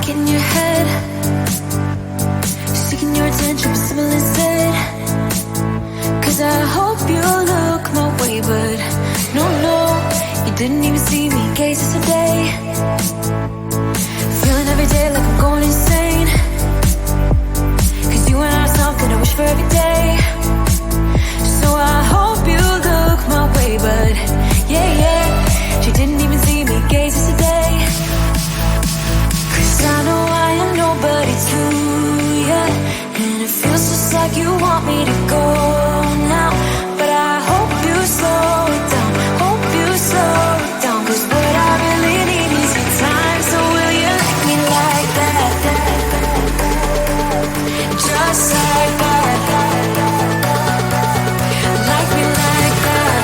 get in your head, seeking your attention, but simple instead. Cause I hope you look my way, but no, you didn't even see me gazes today. Feeling every day like I'm going insane. Cause you and I are something I wish for every day. So I hope you look my way, but yeah, she didn't even see me gazes today. Cause I know I am nobody to ya, and it feels just like you want me to go now. But I hope you slow it down, hope you slow it down. Cause what I really need is your time. So will you like me like that? Just like that. Like me like that.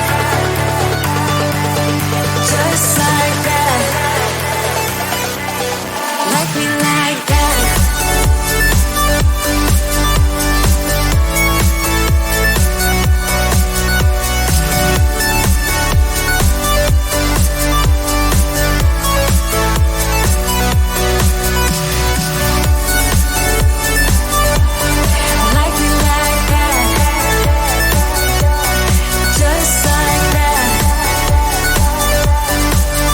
Just like that. Like me like that. Like me like that. Just like that.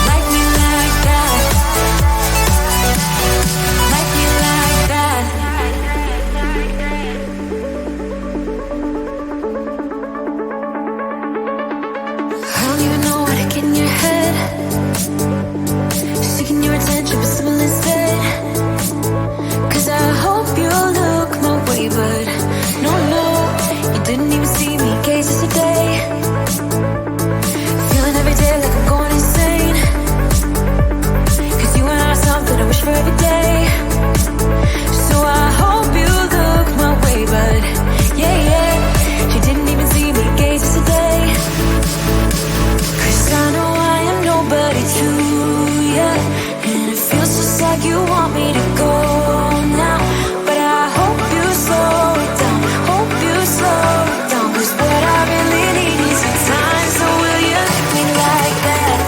Like me like that. Like me like that. I don't even know how to get in your head, seeking your attention, but simple instead. Cause I hope you look my way, but no, you didn't even see me gazes today. Feeling every day like I'm going insane. Cause you and I are something I wish for every day. So I hope you look my way, but yeah, she didn't even see me gazes today. Cause I know I am nobody to ya, and it feels just like you want me to go now. But I hope you slow it down, hope you slow it down. Cause what I really need is your time. So will you like me like that?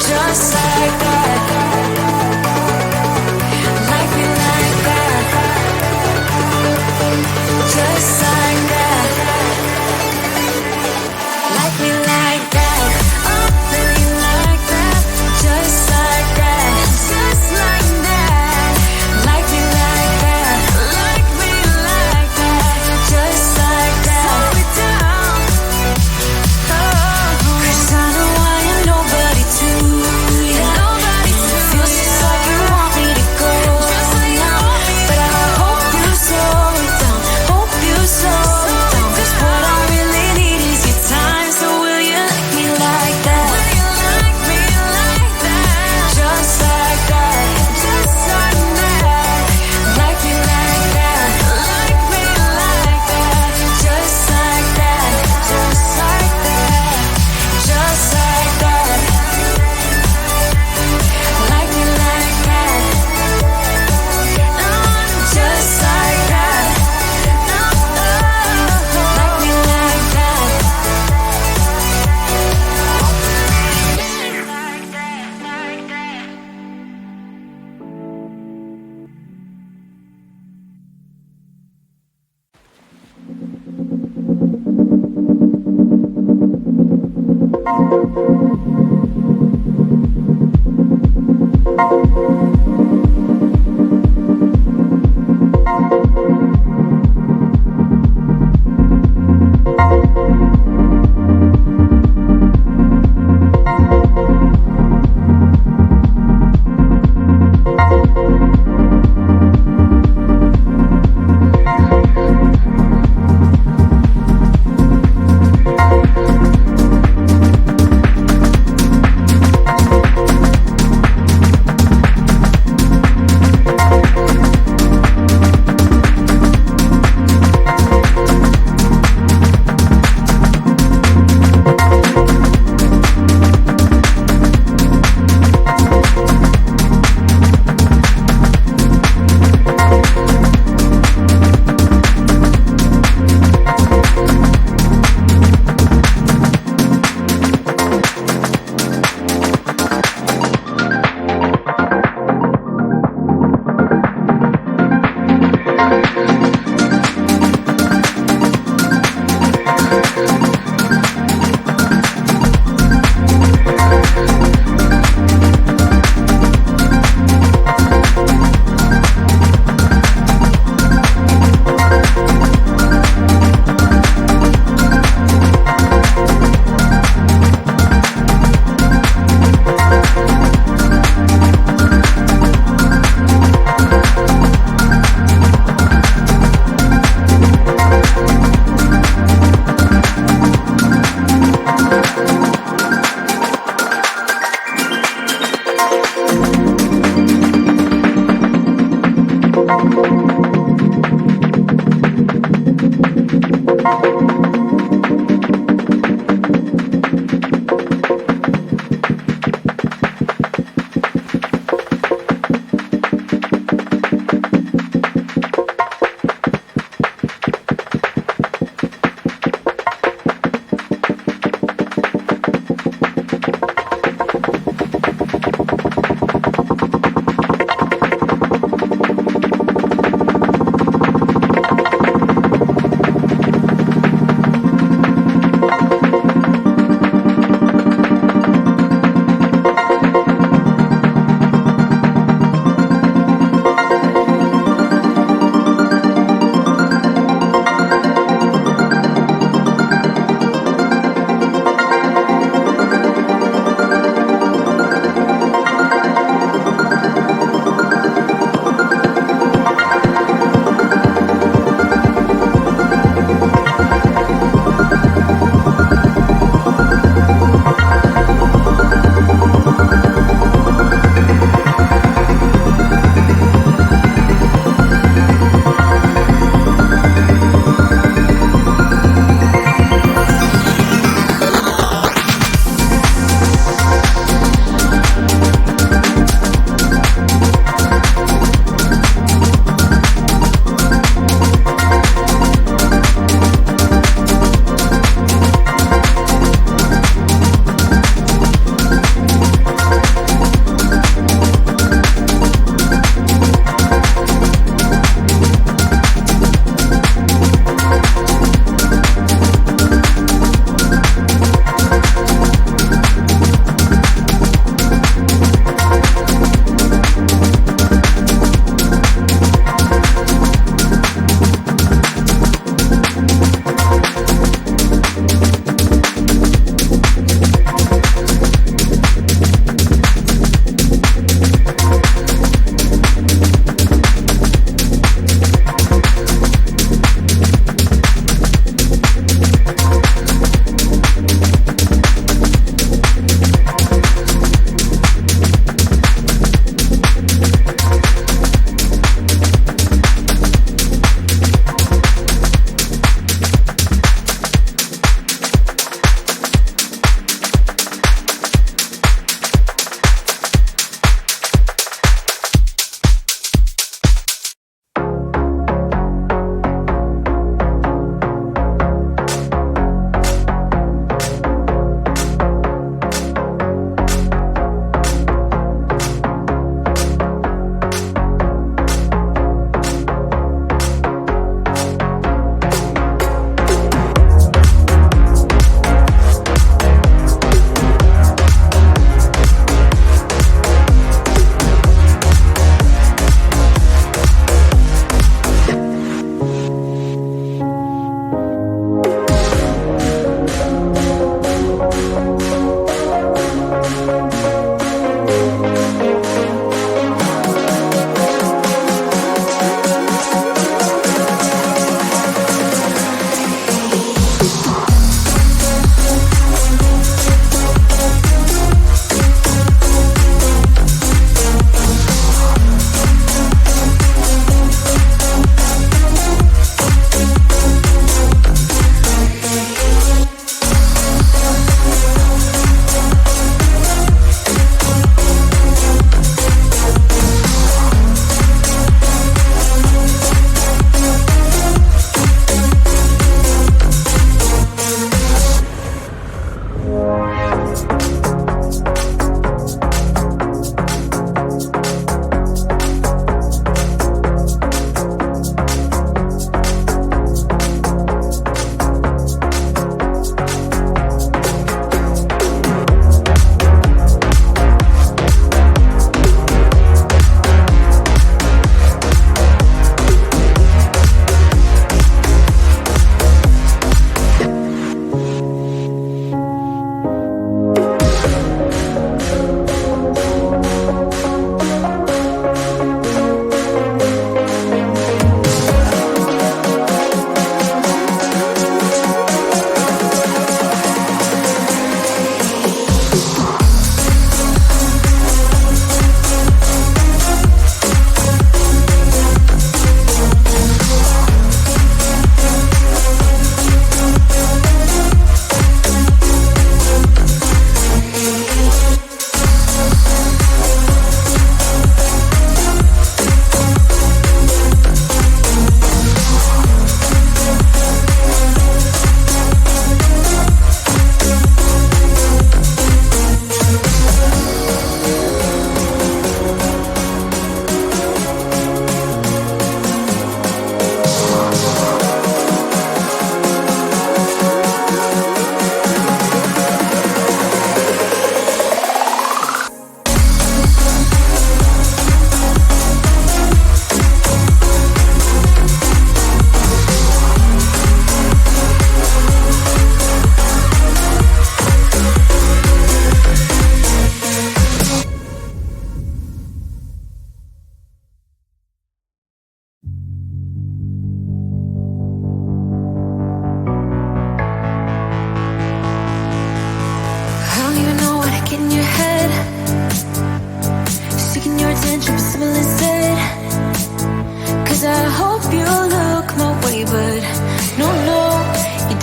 Just like that. Like me like that. Just like that. Like me like that. Oh, really like that. Just like that. Just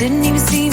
didn't even see